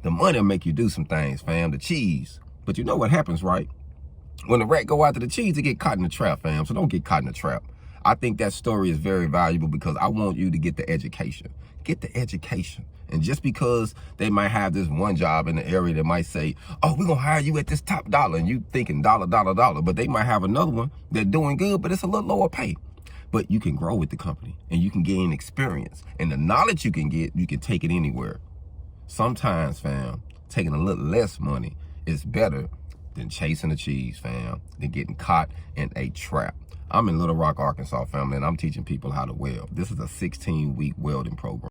The money will make you do some things, fam. The cheese. But you know what happens, right? When the rat go after the cheese, it get caught in the trap, fam. So don't get caught in the trap. I think that story is very valuable because I want you to get the education. Get the education. And just because they might have this one job in the area that might say, oh, we're going to hire you at this top dollar, and you thinking dollar, but they might have another one that's doing good, but it's a little lower pay. But you can grow with the company and you can gain experience. And the knowledge you can get, you can take it anywhere. Sometimes, fam, taking a little less money is better than chasing the cheese, fam, than getting caught in a trap. I'm in Little Rock, Arkansas, family, and I'm teaching people how to weld. This is a 16-week welding program.